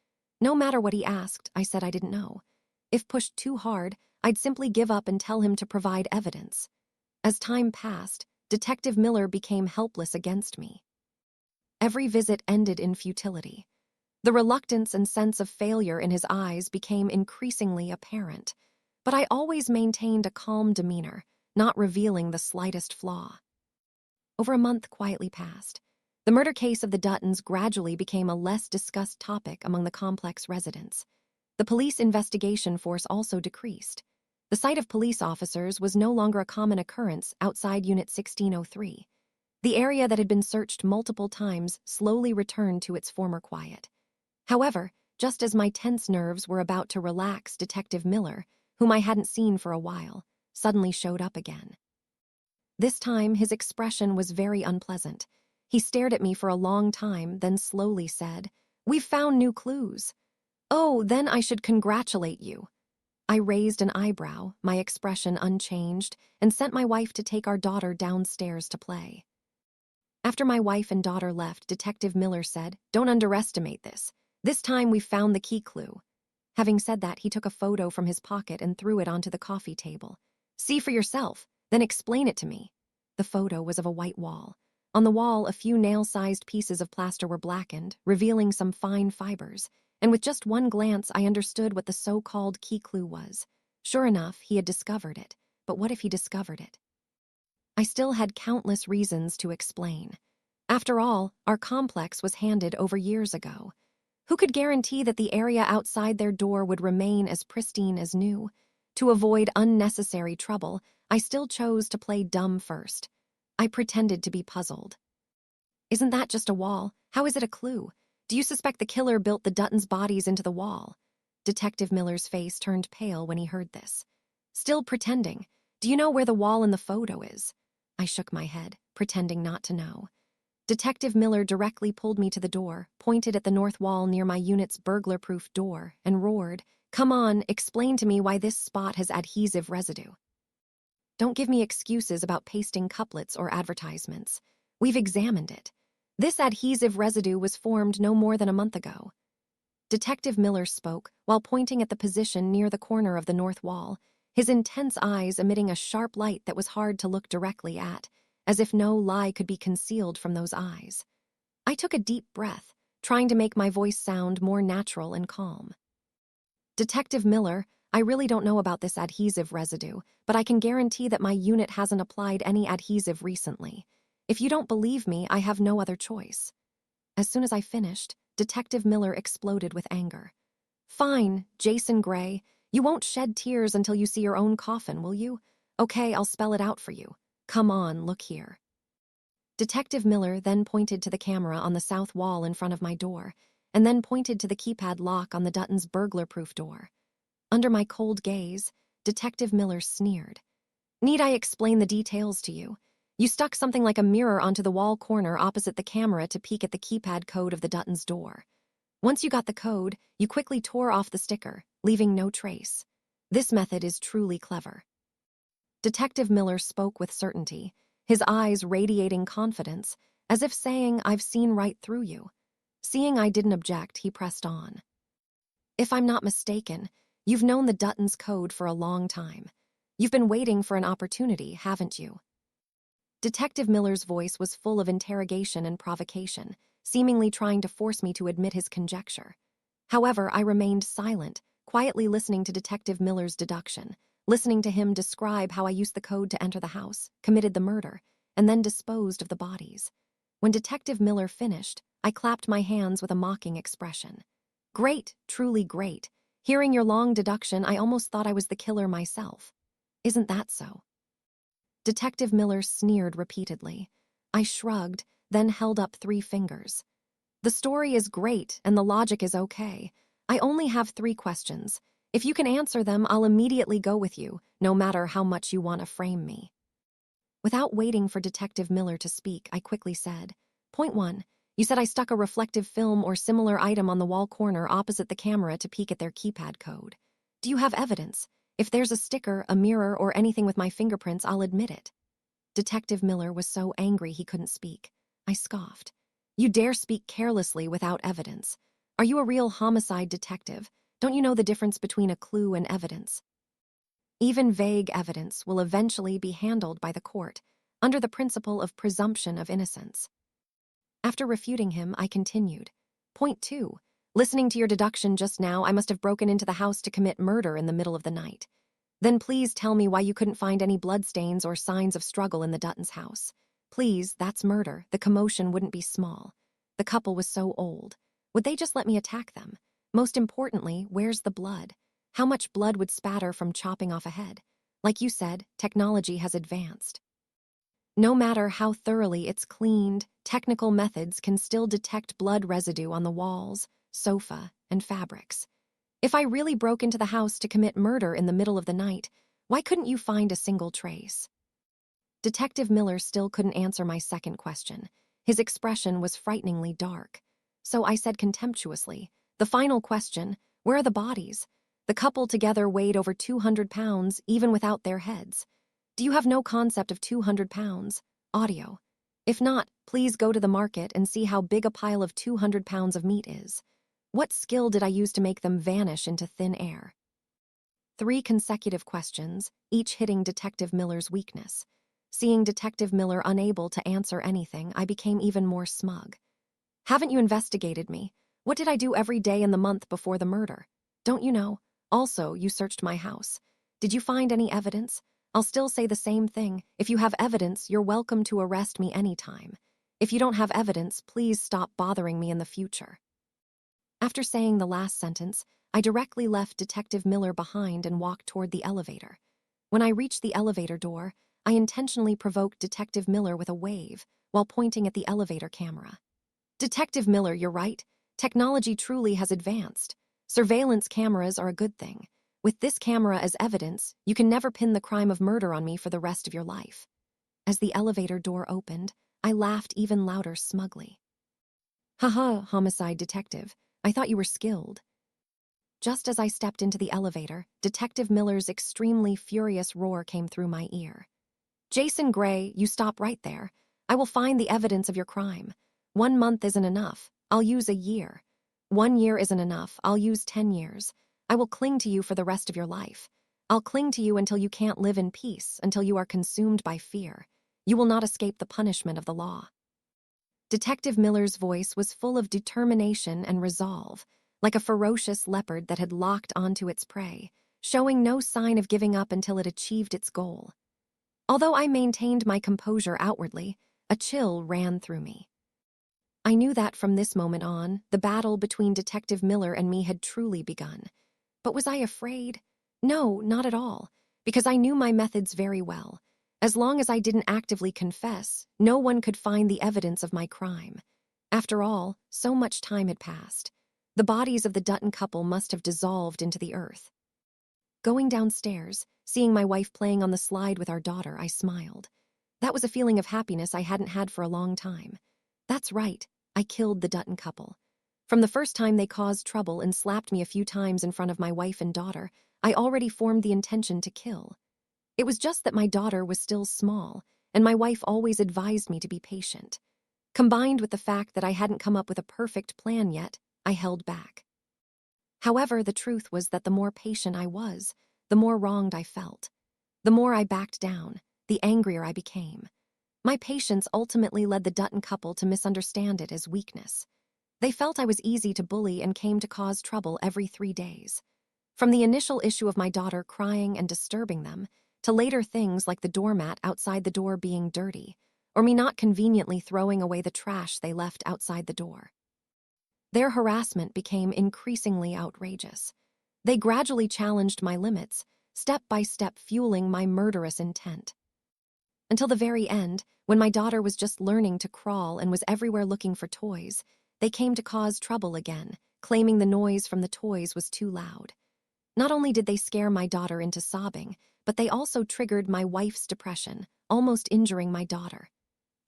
No matter what he asked, I said I didn't know. If pushed too hard, I'd simply give up and tell him to provide evidence. As time passed, Detective Miller became helpless against me. Every visit ended in futility. The reluctance and sense of failure in his eyes became increasingly apparent, but I always maintained a calm demeanor, not revealing the slightest flaw. Over a month quietly passed. The murder case of the Duttons gradually became a less discussed topic among the complex residents. The police investigation force also decreased. The sight of police officers was no longer a common occurrence outside Unit 1603. The area that had been searched multiple times slowly returned to its former quiet. However, Just as my tense nerves were about to relax, Detective Miller, whom I hadn't seen for a while, suddenly showed up again. This time, his expression was very unpleasant. He stared at me for a long time, then slowly said, "We've found new clues." "Oh, then I should congratulate you." I raised an eyebrow, my expression unchanged, and sent my wife to take our daughter downstairs to play. After my wife and daughter left, Detective Miller said, "Don't underestimate this. This time we've found the key clue." Having said that, he took a photo from his pocket and threw it onto the coffee table. "See for yourself, then explain it to me." The photo was of a white wall. On the wall, a few nail-sized pieces of plaster were blackened, revealing some fine fibers, and with just one glance I understood what the so-called key clue was. Sure enough, he had discovered it, but what if he discovered it? I still had countless reasons to explain. After all, our complex was handed over years ago. Who could guarantee that the area outside their door would remain as pristine as new? To avoid unnecessary trouble, I still chose to play dumb first. I pretended to be puzzled. "Isn't that just a wall? How is it a clue? Do you suspect the killer built the Duttons' bodies into the wall?" Detective Miller's face turned pale when he heard this. "Still pretending. Do you know where the wall in the photo is?" I shook my head, pretending not to know. Detective Miller directly pulled me to the door, pointed at the north wall near my unit's burglar-proof door, and roared, "Come on, explain to me why this spot has adhesive residue." Don't give me excuses about pasting couplets or advertisements. We've examined it. This adhesive residue was formed no more than a month ago. Detective Miller spoke while pointing at the position near the corner of the north wall, his intense eyes emitting a sharp light that was hard to look directly at, as if no lie could be concealed from those eyes. I took a deep breath, trying to make my voice sound more natural and calm. "Detective Miller, I really don't know about this adhesive residue, but I can guarantee that my unit hasn't applied any adhesive recently. If you don't believe me, I have no other choice." As soon as I finished, Detective Miller exploded with anger. "Fine, Jason Gray. You won't shed tears until you see your own coffin, will you? Okay, I'll spell it out for you. Come on, look here." Detective Miller then pointed to the camera on the south wall in front of my door, and then pointed to the keypad lock on the Duttons' burglar-proof door. Under my cold gaze, Detective Miller sneered. "Need I explain the details to you? You stuck something like a mirror onto the wall corner opposite the camera to peek at the keypad code of the Duttons' door. Once you got the code, you quickly tore off the sticker, leaving no trace. This method is truly clever." Detective Miller spoke with certainty, his eyes radiating confidence, as if saying, "I've seen right through you." Seeing I didn't object, he pressed on. "If I'm not mistaken, you've known the Duttons' code for a long time. You've been waiting for an opportunity, haven't you?" Detective Miller's voice was full of interrogation and provocation, seemingly trying to force me to admit his conjecture. However, I remained silent, quietly listening to Detective Miller's deduction, listening to him describe how I used the code to enter the house, committed the murder, and then disposed of the bodies. When Detective Miller finished, I clapped my hands with a mocking expression. "Great, truly great. Hearing your long deduction, I almost thought I was the killer myself. Isn't that so?" Detective Miller sneered repeatedly. I shrugged, then held up 3 fingers. "The story is great and the logic is okay. I only have 3 questions. If you can answer them, I'll immediately go with you, no matter how much you want to frame me." Without waiting for Detective Miller to speak, I quickly said, "Point 1. You said I stuck a reflective film or similar item on the wall corner opposite the camera to peek at their keypad code. Do you have evidence? If there's a sticker, a mirror, or anything with my fingerprints, I'll admit it." Detective Miller was so angry he couldn't speak. I scoffed. "You dare speak carelessly without evidence. Are you a real homicide detective? Don't you know the difference between a clue and evidence? Even vague evidence will eventually be handled by the court, under the principle of presumption of innocence." After refuting him, I continued. "Point 2. Listening to your deduction just now, I must have broken into the house to commit murder in the middle of the night. Then please tell me why you couldn't find any bloodstains or signs of struggle in the Duttons' house. Please, that's murder. The commotion wouldn't be small. The couple was so old. Would they just let me attack them? Most importantly, where's the blood? How much blood would spatter from chopping off a head? Like you said, technology has advanced. No matter how thoroughly it's cleaned, technical methods can still detect blood residue on the walls, sofa, and fabrics. If I really broke into the house to commit murder in the middle of the night, why couldn't you find a single trace? Detective Miller still couldn't answer my second question. His expression was frighteningly dark. So I said contemptuously, "The final question, where are the bodies? The couple together weighed over 200 pounds, even without their heads. Do you have no concept of 200 pounds? Audio. If not, please go to the market and see how big a pile of 200 pounds of meat is. What skill did I use to make them vanish into thin air?" 3 consecutive questions, each hitting Detective Miller's weakness. Seeing Detective Miller unable to answer anything, I became even more smug. "Haven't you investigated me? What did I do every day in the month before the murder? Don't you know? Also, you searched my house. Did you find any evidence? I'll still say the same thing. If you have evidence, you're welcome to arrest me anytime. If you don't have evidence, please stop bothering me in the future." After saying the last sentence, I directly left Detective Miller behind and walked toward the elevator. When I reached the elevator door, I intentionally provoked Detective Miller with a wave while pointing at the elevator camera. "Detective Miller, you're right. Technology truly has advanced. Surveillance cameras are a good thing. With this camera as evidence, you can never pin the crime of murder on me for the rest of your life." As the elevator door opened, I laughed even louder smugly. "Haha, homicide detective. I thought you were skilled." Just as I stepped into the elevator, Detective Miller's extremely furious roar came through my ear. "Jason Gray, you stop right there. I will find the evidence of your crime. 1 month isn't enough. I'll use a year. 1 year isn't enough. I'll use 10 years. I will cling to you for the rest of your life. I'll cling to you until you can't live in peace, until you are consumed by fear. You will not escape the punishment of the law." Detective Miller's voice was full of determination and resolve, like a ferocious leopard that had locked onto its prey, showing no sign of giving up until it achieved its goal. Although I maintained my composure outwardly, a chill ran through me. I knew that from this moment on, the battle between Detective Miller and me had truly begun. But was I afraid? No, not at all, because I knew my methods very well. As long as I didn't actively confess, no one could find the evidence of my crime. After all, so much time had passed. The bodies of the Dutton couple must have dissolved into the earth. Going downstairs, seeing my wife playing on the slide with our daughter, I smiled. That was a feeling of happiness I hadn't had for a long time. That's right, I killed the Dutton couple. From the first time they caused trouble and slapped me a few times in front of my wife and daughter, I already formed the intention to kill. It was just that my daughter was still small, and my wife always advised me to be patient. Combined with the fact that I hadn't come up with a perfect plan yet, I held back. However, the truth was that the more patient I was, the more wronged I felt. The more I backed down, the angrier I became. My patience ultimately led the Dutton couple to misunderstand it as weakness. They felt I was easy to bully and came to cause trouble every 3 days. From the initial issue of my daughter crying and disturbing them, to later things like the doormat outside the door being dirty, or me not conveniently throwing away the trash they left outside the door. Their harassment became increasingly outrageous. They gradually challenged my limits, step by step fueling my murderous intent. Until the very end, when my daughter was just learning to crawl and was everywhere looking for toys, they came to cause trouble again, claiming the noise from the toys was too loud. Not only did they scare my daughter into sobbing, but they also triggered my wife's depression, almost injuring my daughter.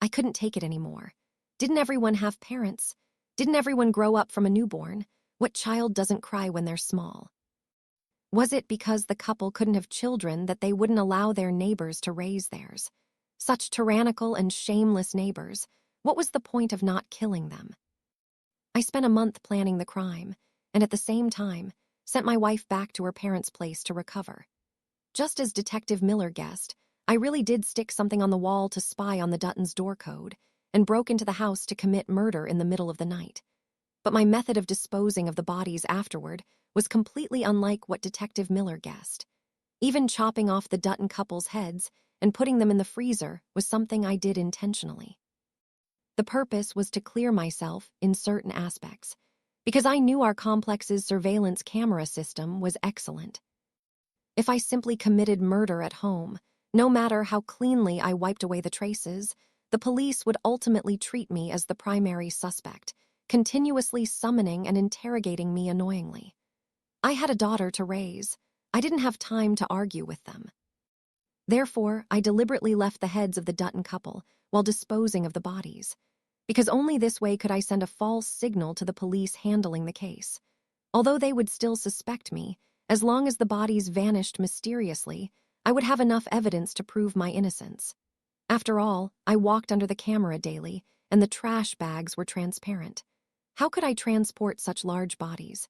I couldn't take it anymore. Didn't everyone have parents? Didn't everyone grow up from a newborn? What child doesn't cry when they're small? Was it because the couple couldn't have children that they wouldn't allow their neighbors to raise theirs? Such tyrannical and shameless neighbors, what was the point of not killing them? I spent a month planning the crime, and at the same time, sent my wife back to her parents' place to recover. Just as Detective Miller guessed, I really did stick something on the wall to spy on the Duttons' door code, and broke into the house to commit murder in the middle of the night. But my method of disposing of the bodies afterward was completely unlike what Detective Miller guessed. Even chopping off the Dutton couple's heads and putting them in the freezer was something I did intentionally. The purpose was to clear myself in certain aspects, because I knew our complex's surveillance camera system was excellent. If I simply committed murder at home, no matter how cleanly I wiped away the traces, the police would ultimately treat me as the primary suspect, continuously summoning and interrogating me annoyingly. I had a daughter to raise. I didn't have time to argue with them. Therefore, I deliberately left the heads of the Dutton couple while disposing of the bodies, because only this way could I send a false signal to the police handling the case. Although they would still suspect me, as long as the bodies vanished mysteriously, I would have enough evidence to prove my innocence. After all, I walked under the camera daily, and the trash bags were transparent. How could I transport such large bodies?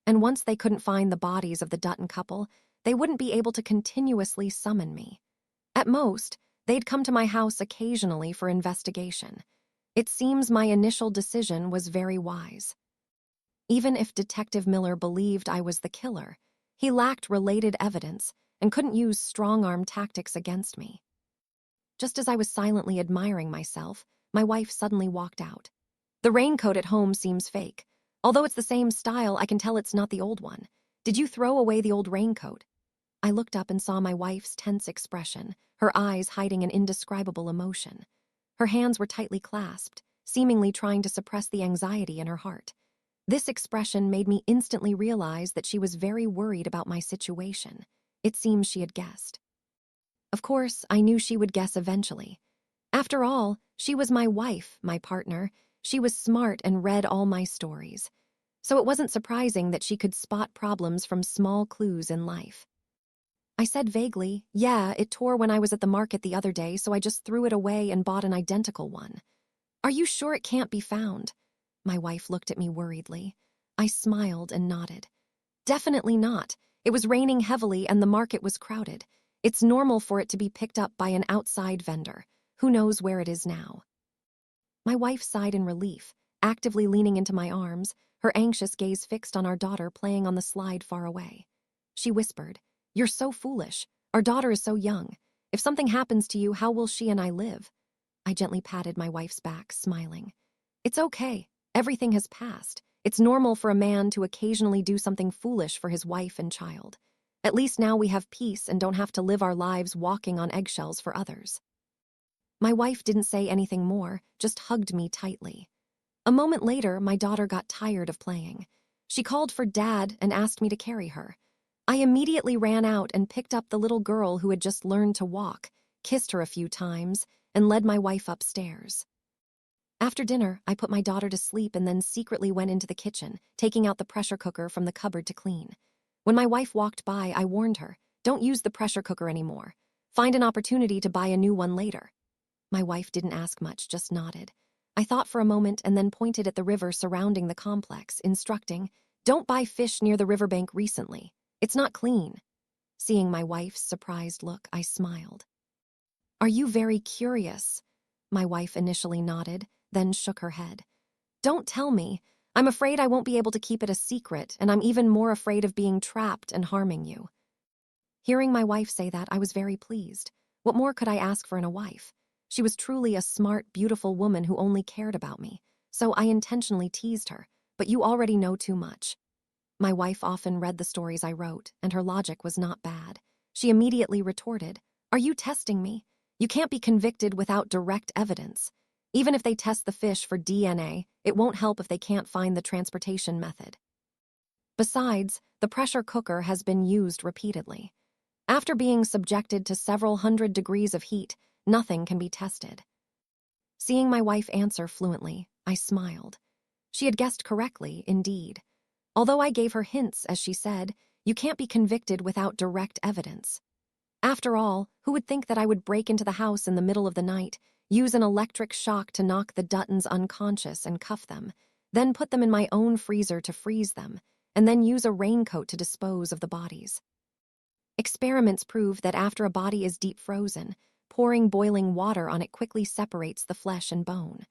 And once they couldn't find the bodies of the Dutton couple, they wouldn't be able to continuously summon me. At most, they'd come to my house occasionally for investigation. It seems my initial decision was very wise. Even if Detective Miller believed I was the killer, he lacked related evidence and couldn't use strong-arm tactics against me. Just as I was silently admiring myself, my wife suddenly walked out. The raincoat at home seems fake. Although it's the same style, I can tell it's not the old one. Did you throw away the old raincoat? I looked up and saw my wife's tense expression, her eyes hiding an indescribable emotion. Her hands were tightly clasped, seemingly trying to suppress the anxiety in her heart. This expression made me instantly realize that she was very worried about my situation. It seems she had guessed. Of course, I knew she would guess eventually. After all, she was my wife, my partner. She was smart and read all my stories. So it wasn't surprising that she could spot problems from small clues in life. I said vaguely, "Yeah, it tore when I was at the market the other day, so I just threw it away and bought an identical one." "Are you sure it can't be found?" My wife looked at me worriedly. I smiled and nodded. "Definitely not. It was raining heavily and the market was crowded. It's normal for it to be picked up by an outside vendor. Who knows where it is now?" My wife sighed in relief, actively leaning into my arms, her anxious gaze fixed on our daughter playing on the slide far away. She whispered, "You're so foolish. Our daughter is so young. If something happens to you, how will she and I live?" I gently patted my wife's back, smiling. "It's okay. Everything has passed. It's normal for a man to occasionally do something foolish for his wife and child. At least now we have peace and don't have to live our lives walking on eggshells for others." My wife didn't say anything more, just hugged me tightly. A moment later, my daughter got tired of playing. She called for Dad and asked me to carry her. I immediately ran out and picked up the little girl who had just learned to walk, kissed her a few times, and led my wife upstairs. After dinner, I put my daughter to sleep and then secretly went into the kitchen, taking out the pressure cooker from the cupboard to clean. When my wife walked by, I warned her, "Don't use the pressure cooker anymore. Find an opportunity to buy a new one later." My wife didn't ask much, just nodded. I thought for a moment and then pointed at the river surrounding the complex, instructing, "Don't buy fish near the riverbank recently. It's not clean." Seeing my wife's surprised look, I smiled. "Are you very curious?" My wife initially nodded, then shook her head. "Don't tell me. I'm afraid I won't be able to keep it a secret, and I'm even more afraid of being trapped and harming you." Hearing my wife say that, I was very pleased. What more could I ask for in a wife? She was truly a smart, beautiful woman who only cared about me, so I intentionally teased her, "But you already know too much." My wife often read the stories I wrote, and her logic was not bad. She immediately retorted, "Are you testing me? You can't be convicted without direct evidence. Even if they test the fish for DNA, it won't help if they can't find the transportation method. Besides, the pressure cooker has been used repeatedly. After being subjected to several hundred degrees of heat, nothing can be tested." Seeing my wife answer fluently, I smiled. She had guessed correctly, indeed. Although I gave her hints, as she said, you can't be convicted without direct evidence. After all, who would think that I would break into the house in the middle of the night, use an electric shock to knock the Duttons unconscious and cuff them, then put them in my own freezer to freeze them, and then use a raincoat to dispose of the bodies? Experiments prove that after a body is deep frozen, pouring boiling water on it quickly separates the flesh and bone.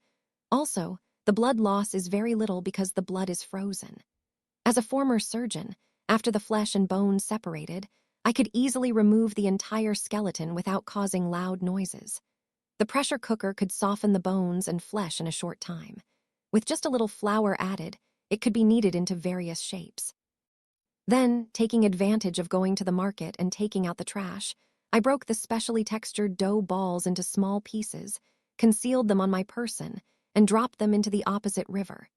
Also, the blood loss is very little because the blood is frozen. As a former surgeon, after the flesh and bone separated, I could easily remove the entire skeleton without causing loud noises. The pressure cooker could soften the bones and flesh in a short time. With just a little flour added, it could be kneaded into various shapes. Then, taking advantage of going to the market and taking out the trash, I broke the specially textured dough balls into small pieces, concealed them on my person, and dropped them into the opposite river.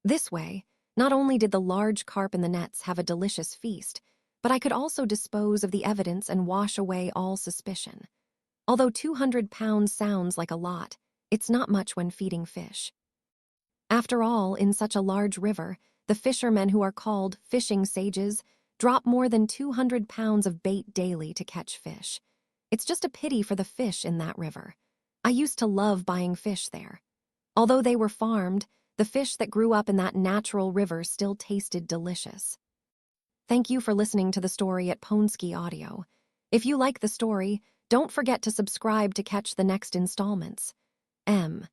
This way, not only did the large carp in the nets have a delicious feast, but I could also dispose of the evidence and wash away all suspicion. Although 200 pounds sounds like a lot, it's not much when feeding fish. After all, in such a large river, the fishermen who are called fishing sages drop more than 200 pounds of bait daily to catch fish. It's just a pity for the fish in that river. I used to love buying fish there. Although they were farmed, the fish that grew up in that natural river still tasted delicious. Thank you for listening to the story at Poensky Audio. If you like the story, don't forget to subscribe to catch the next installments. M.